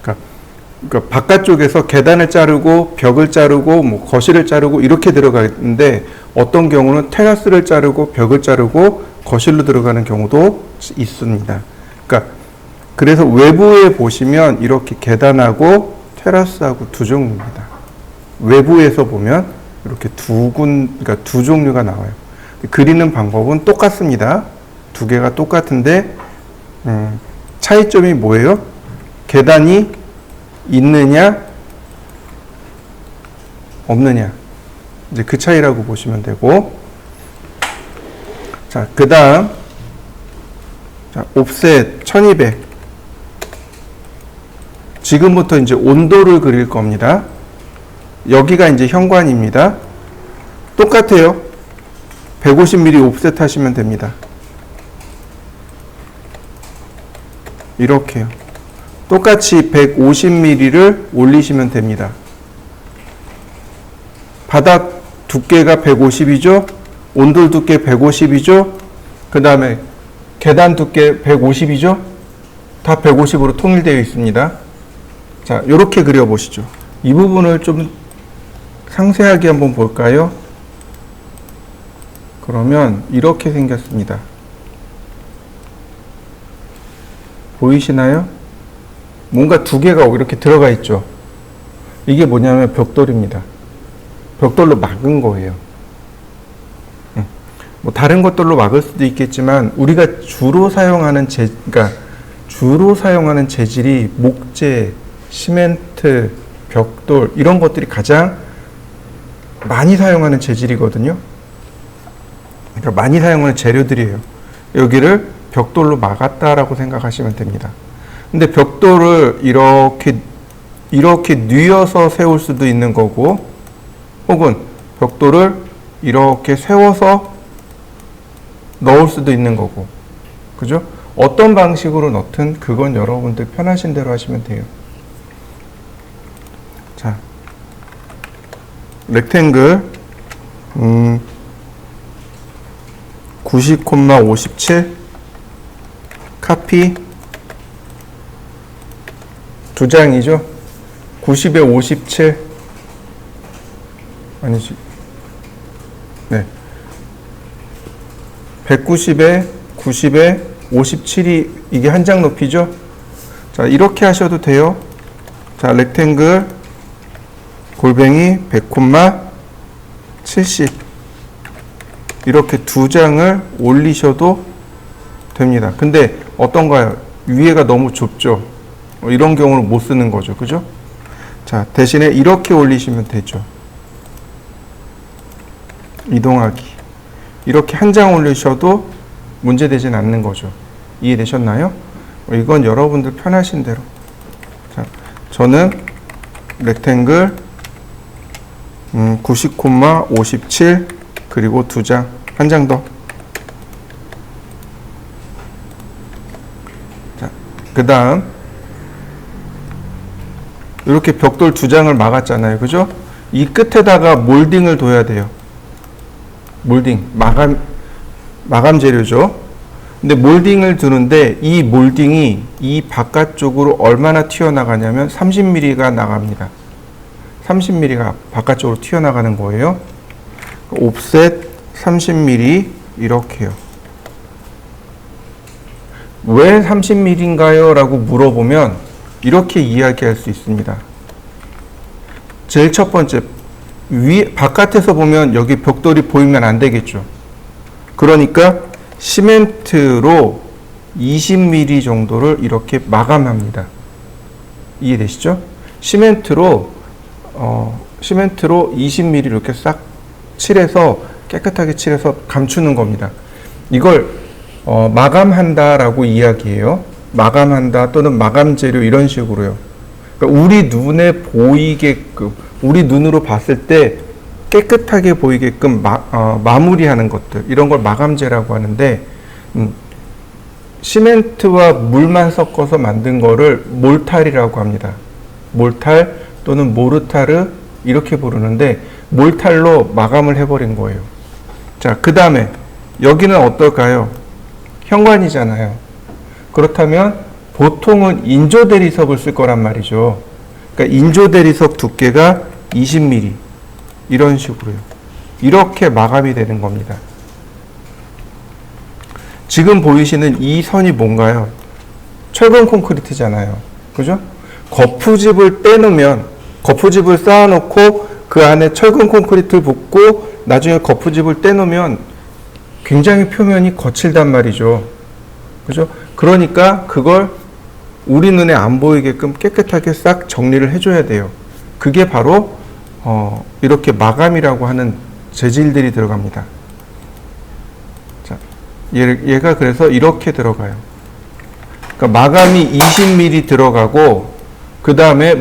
그러니까 바깥쪽에서 계단을 자르고 벽을 자르고 뭐 거실을 자르고 이렇게 들어가는데 어떤 경우는 테라스를 자르고 벽을 자르고 거실로 들어가는 경우도 있습니다. 그러니까 그래서 외부에 보시면 이렇게 계단하고 테라스하고 두 종류입니다. 외부에서 보면 이렇게 그러니까 두 종류가 나와요. 그리는 방법은 똑같습니다. 두 개가 똑같은데 차이점이 뭐예요? 계단이 있느냐 없느냐, 이제 그 차이라고 보시면 되고, 자, 그 다음, 자, 옵셋 1200. 지금부터 이제 온도를 그릴 겁니다. 여기가 이제 현관입니다. 똑같아요. 150mm 옵셋 하시면 됩니다. 이렇게요. 똑같이 150mm를 올리시면 됩니다. 바닥 두께가 150이죠. 온돌 두께 150이죠. 그 다음에 계단 두께 150이죠. 다 150으로 통일되어 있습니다. 자, 이렇게 그려보시죠. 이 부분을 좀 상세하게 한번 볼까요? 그러면 이렇게 생겼습니다. 보이시나요? 뭔가 두 개가 이렇게 들어가 있죠. 이게 뭐냐면 벽돌입니다. 벽돌로 막은 거예요. 뭐 다른 것들로 막을 수도 있겠지만 우리가 주로 사용하는 재질이 목재, 시멘트, 벽돌 이런 것들이 가장 많이 사용하는 재질이거든요. 그러니까 많이 사용하는 재료들이에요. 여기를 벽돌로 막았다라고 생각하시면 됩니다. 근데 벽돌을 이렇게 뉘어서 세울 수도 있는 거고, 혹은 벽돌을 이렇게 세워서 넣을 수도 있는 거고, 그죠? 어떤 방식으로 넣든 그건 여러분들 편하신 대로 하시면 돼요. 자, 렉탱글 90,57 카피 두 장이죠. 90에 57 아니지, 네, 190에 90에 57이 이게 한 장 높이죠. 자, 이렇게 하셔도 돼요. 자, 렉탱글 골뱅이 100,70 이렇게 두 장을 올리셔도 됩니다. 근데 어떤가요? 위에가 너무 좁죠. 이런 경우는 못 쓰는 거죠. 그죠? 자, 대신에 이렇게 올리시면 되죠. 이동하기. 이렇게 한 장 올리셔도 문제되진 않는 거죠. 이해되셨나요? 이건 여러분들 편하신 대로. 자, 저는 렉탱글 90,57 그리고 두 장, 한 장 더. 자, 그 다음 이렇게 벽돌 두 장을 막았잖아요. 그죠? 이 끝에다가 몰딩을 둬야 돼요. 몰딩, 마감 재료죠. 근데 몰딩을 두는데 이 몰딩이 이 바깥쪽으로 얼마나 튀어나가냐면 30mm가 나갑니다. 30mm가 바깥쪽으로 튀어나가는 거예요. 옵셋 30mm 이렇게요. 왜 30mm인가요? 라고 물어보면 이렇게 이야기할 수 있습니다. 제일 첫 번째, 바깥에서 보면 여기 벽돌이 보이면 안 되겠죠. 그러니까 시멘트로 20mm 정도를 이렇게 마감합니다. 이해되시죠? 시멘트로 20mm 이렇게 싹 칠해서 깨끗하게 칠해서 감추는 겁니다. 이걸 마감한다라고 이야기해요. 마감한다 또는 마감 재료 이런 식으로요. 그러니까 우리 눈에 보이게끔, 우리 눈으로 봤을 때 깨끗하게 보이게끔 마무리하는 것들, 이런 걸 마감재라고 하는데, 시멘트와 물만 섞어서 만든 거를 몰탈이라고 합니다. 몰탈 또는 모르타르 이렇게 부르는데 몰탈로 마감을 해버린 거예요. 자, 그 다음에 여기는 어떨까요? 현관이잖아요. 그렇다면 보통은 인조 대리석을 쓸 거란 말이죠. 그러니까 인조 대리석 두께가 20mm 이런 식으로요. 이렇게 마감이 되는 겁니다. 지금 보이시는 이 선이 뭔가요? 철근 콘크리트잖아요. 그죠? 거푸집을 떼놓으면, 거푸집을 쌓아놓고 그 안에 철근 콘크리트를 붓고 나중에 거푸집을 떼놓으면 굉장히 표면이 거칠단 말이죠. 그죠? 그러니까 그걸 우리 눈에 안 보이게끔 깨끗하게 싹 정리를 해줘야 돼요. 그게 바로 이렇게 마감이라고 하는 재질들이 들어갑니다. 자, 얘가 그래서 이렇게 들어가요. 그러니까 마감이 20mm 들어가고 그 다음에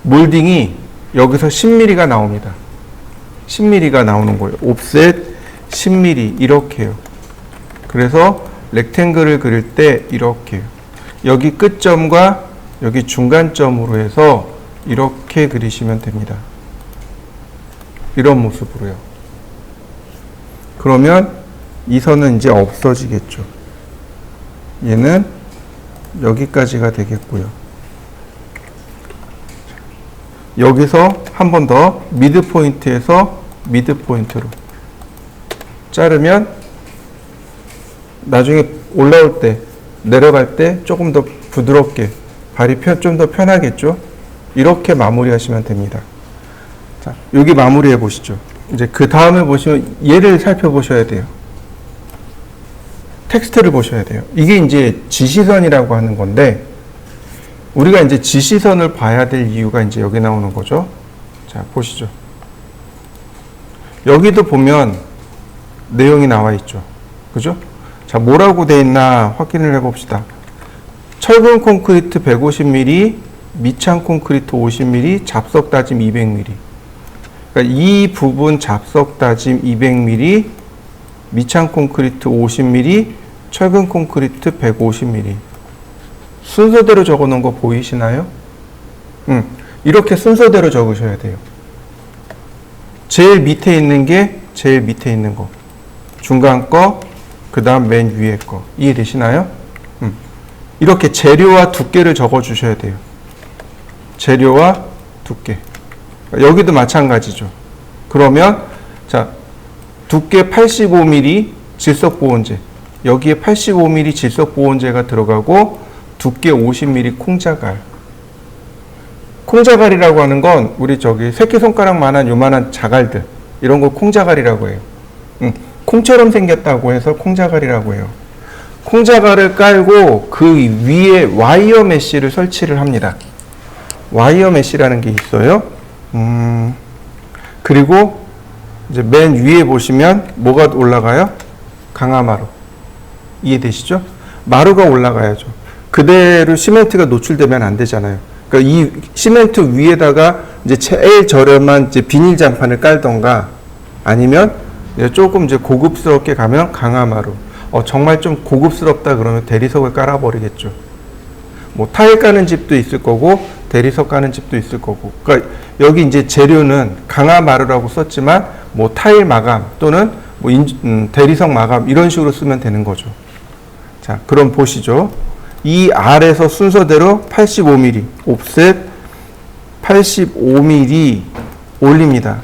몰딩이 여기서 10mm가 나옵니다. 10mm가 나오는 거예요. 옵셋 10mm 이렇게요. 그래서 렉탱글을 그릴 때 이렇게요. 여기 끝점과 여기 중간점으로 해서 이렇게 그리시면 됩니다. 이런 모습으로요. 그러면 이 선은 이제 없어지겠죠. 얘는 여기까지가 되겠고요. 여기서 한 번 더 미드 포인트에서 미드 포인트로 자르면 나중에 올라올 때, 내려갈 때 조금 더 부드럽게 발이 좀 더 편하겠죠. 이렇게 마무리하시면 됩니다. 자, 여기 마무리해 보시죠. 이제 그 다음에 보시면 얘를 살펴보셔야 돼요. 텍스트를 보셔야 돼요. 이게 이제 지시선이라고 하는 건데, 우리가 이제 지시선을 봐야 될 이유가 이제 여기 나오는 거죠. 자, 보시죠. 여기도 보면 내용이 나와 있죠. 그죠? 자, 뭐라고 돼 있나 확인을 해 봅시다. 철근 콘크리트 150mm, 밑창 콘크리트 50mm, 잡석 다짐 200mm. 그러니까 이 부분 잡석 다짐 200mm, 밑창 콘크리트 50mm, 철근 콘크리트 150mm. 순서대로 적어 놓은 거 보이시나요? 이렇게 순서대로 적으셔야 돼요. 제일 밑에 있는 게 제일 밑에 있는 거, 중간 거, 그 다음 맨 위에 거. 이해되시나요? 이렇게 재료와 두께를 적어 주셔야 돼요. 재료와 두께. 여기도 마찬가지죠. 그러면 자, 두께 85mm 질석보온제, 여기에 85mm 질석보온제가 들어가고 두께 50mm 콩자갈. 콩자갈이라고 하는 건 우리 저기 새끼손가락만한 요만한 자갈들, 이런 걸 콩자갈이라고 해요. 콩처럼 생겼다고 해서 콩자갈이라고 해요. 콩자갈을 깔고 그 위에 와이어 메쉬를 설치를 합니다. 와이어 메쉬라는 게 있어요. 그리고 이제 맨 위에 보시면 뭐가 올라가요? 강화마루. 이해되시죠? 마루가 올라가야죠. 그대로 시멘트가 노출되면 안 되잖아요. 그러니까 이 시멘트 위에다가 이제 제일 저렴한 이제 비닐 장판을 깔던가, 아니면 이제 조금 이제 고급스럽게 가면 강화마루. 정말 좀 고급스럽다 그러면 대리석을 깔아버리겠죠. 뭐 타일 까는 집도 있을 거고 대리석 까는 집도 있을 거고. 그러니까 여기 이제 재료는 강화마루라고 썼지만 뭐 타일 마감 또는 뭐 대리석 마감 이런 식으로 쓰면 되는 거죠. 자, 그럼 보시죠. 이 R에서 순서대로 85mm 옵셋 85mm 올립니다.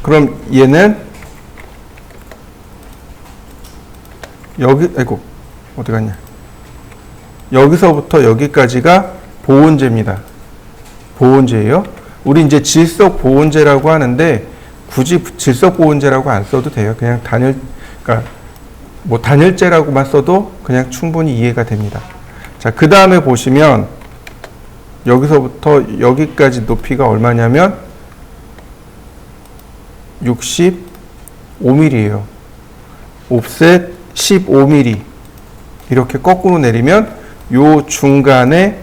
그럼 얘는 여기, 아이고 어디 갔냐, 여기서부터 여기까지가 보온재입니다. 보온재예요. 우리 이제 질석 보온재라고 하는데 굳이 질석 보온재라고 안 써도 돼요. 그냥 그러니까 뭐 단열재라고만 써도 그냥 충분히 이해가 됩니다. 자, 그 다음에 보시면 여기서부터 여기까지 높이가 얼마냐면 65mm예요. 옵셋 15mm. 이렇게 거꾸로 내리면 요 중간에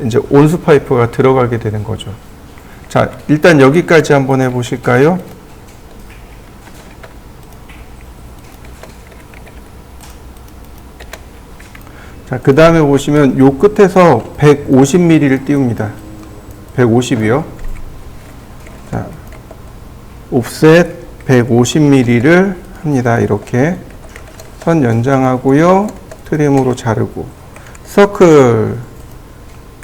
이제 온수 파이프가 들어가게 되는 거죠. 자, 일단 여기까지 한번 해보실까요? 자, 그 다음에 보시면 요 끝에서 150mm를 띄웁니다. 150이요. 자, 옵셋 150mm를 합니다. 이렇게 선 연장하고요. 트림으로 자르고 서클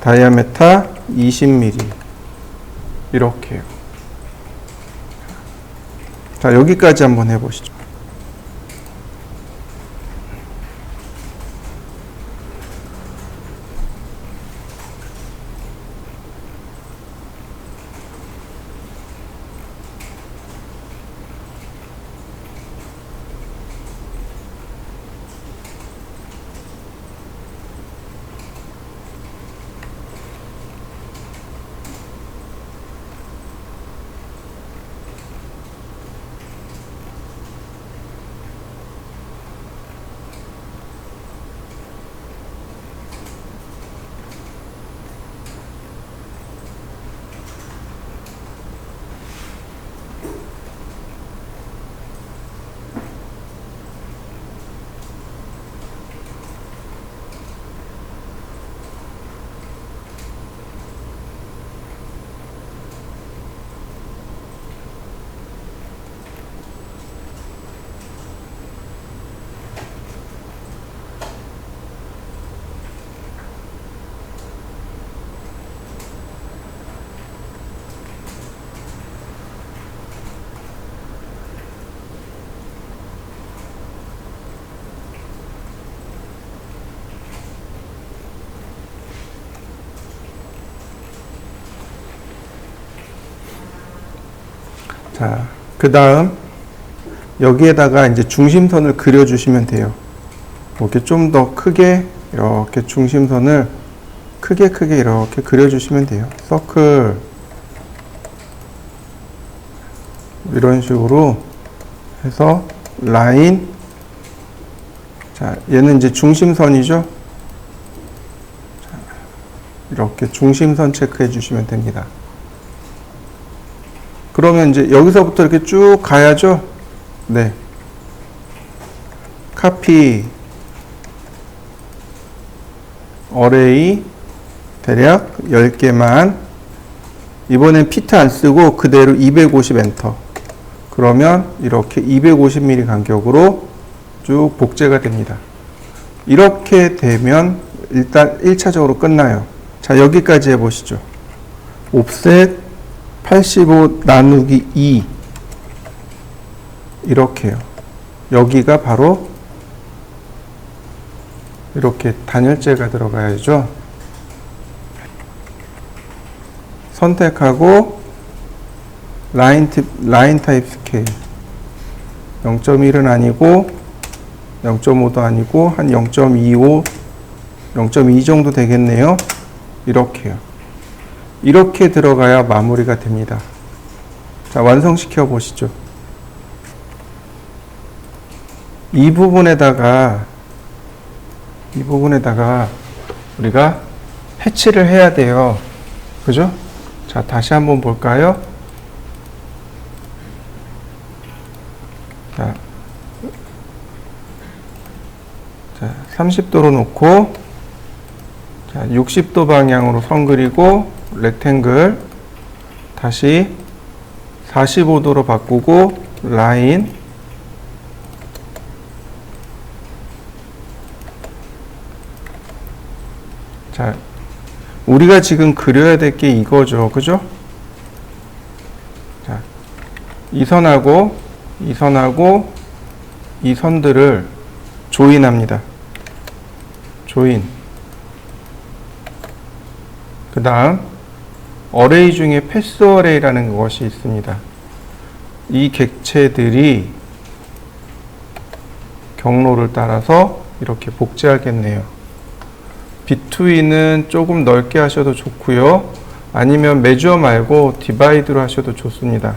다이아메타 20mm 이렇게요. 자, 여기까지 한번 해보시죠. 자, 그 다음 여기에다가 이제 중심선을 그려주시면 돼요. 이렇게 좀 더 크게 이렇게 중심선을 크게 이렇게 그려주시면 돼요. 서클 이런 식으로 해서 라인. 자, 얘는 이제 중심선이죠. 자, 이렇게 중심선 체크해 주시면 됩니다. 그러면 이제 여기서부터 이렇게 쭉 가야죠. 네. 카피 어레이 대략 10개만. 이번엔 피트 안 쓰고 그대로 250 엔터. 그러면 이렇게 250mm 간격으로 쭉 복제가 됩니다. 이렇게 되면 일단 1차적으로 끝나요. 자, 여기까지 해보시죠. 옵셋 85 나누기 2 이렇게요. 여기가 바로 이렇게 단열재가 들어가야죠. 선택하고 라인 타입 스케일 0.1은 아니고 0.5도 아니고 한 0.25 0.2 정도 되겠네요. 이렇게요. 이렇게 들어가야 마무리가 됩니다. 자, 완성시켜 보시죠. 이 부분에다가 우리가 해치를 해야 돼요. 그죠? 자, 다시 한번 볼까요? 자, 30도로 놓고, 자, 60도 방향으로 선 그리고, 렉탱글, 다시 45도로 바꾸고, 라인, 자, 우리가 지금 그려야 될 게 이거죠. 그죠? 자, 이 선하고 이 선들을 조인합니다. 조인. 그 다음 어레이 중에 패스 어레이라는 것이 있습니다. 이 객체들이 경로를 따라서 이렇게 복제하겠네요. 비트윈은 조금 넓게 하셔도 좋고요. 아니면 메주어 말고 디바이드로 하셔도 좋습니다.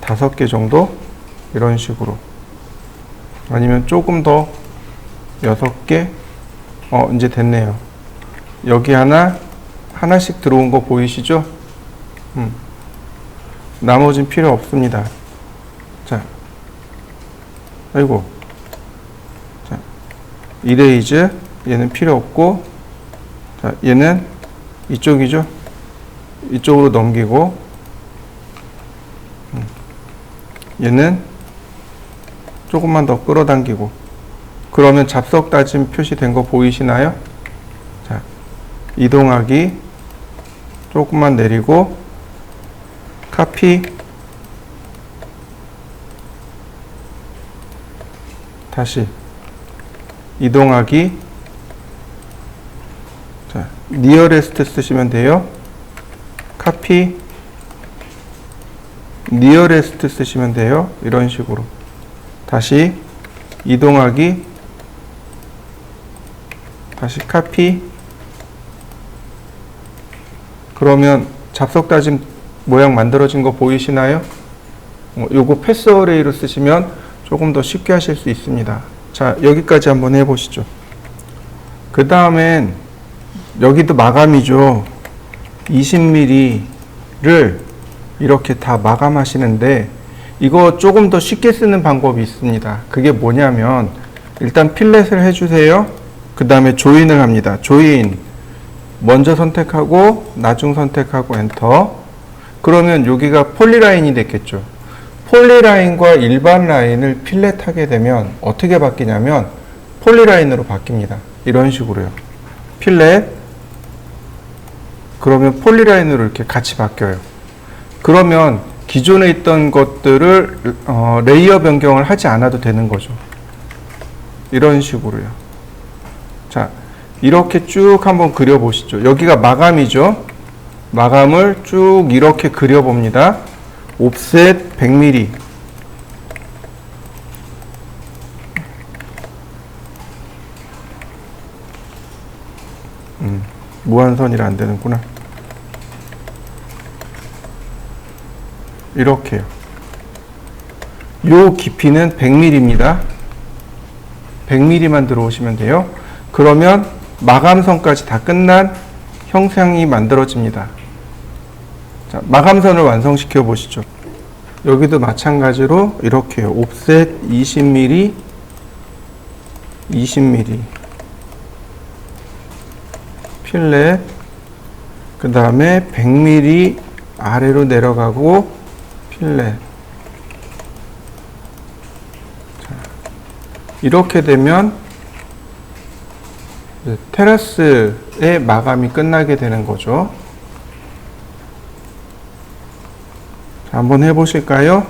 5개 정도 이런 식으로. 아니면 조금 더 6개. 이제 됐네요. 여기 하나씩 들어온 거 보이시죠? 나머진 필요 없습니다. 자, 아이고. 자, 이레이즈 얘는 필요 없고, 자, 얘는 이쪽이죠? 이쪽으로 넘기고, 얘는 조금만 더 끌어당기고, 그러면 잡석 다짐 표시된 거 보이시나요? 자, 이동하기, 조금만 내리고, 카피, 다시 이동하기. 자, 니어레스트 쓰시면 돼요. 카피, 니어레스트 쓰시면 돼요. 이런 식으로 다시 이동하기, 다시 카피. 그러면 잡석 다짐 모양 만들어진 거 보이시나요? 요거 패스 어레이로 쓰시면 조금 더 쉽게 하실 수 있습니다. 자, 여기까지 한번 해보시죠. 그 다음엔 여기도 마감이죠. 20mm를 이렇게 다 마감하시는데, 이거 조금 더 쉽게 쓰는 방법이 있습니다. 그게 뭐냐면, 일단 필렛을 해주세요. 그 다음에 조인을 합니다. 조인 먼저 선택하고 나중 선택하고 엔터. 그러면 여기가 폴리라인이 됐겠죠. 폴리라인과 일반 라인을 필렛하게 되면 어떻게 바뀌냐면 폴리라인으로 바뀝니다. 이런 식으로요. 필렛, 그러면 폴리라인으로 이렇게 같이 바뀌어요. 그러면 기존에 있던 것들을 레이어 변경을 하지 않아도 되는 거죠. 이런 식으로요. 자, 이렇게 쭉 한번 그려보시죠. 여기가 마감이죠. 마감을 쭉 이렇게 그려봅니다. 옵셋 100mm. 무한선이라 안 되는구나. 이렇게요. 요 깊이는 100mm입니다. 100mm만 들어오시면 돼요. 그러면 마감선까지 다 끝난 형상이 만들어집니다. 자, 마감선을 완성시켜 보시죠. 여기도 마찬가지로 이렇게요. 옵셋 20mm, 20mm. 필렛, 그 다음에 100mm 아래로 내려가고 필렛. 자, 이렇게 되면 테라스의 마감이 끝나게 되는 거죠. 자, 한번 해보실까요?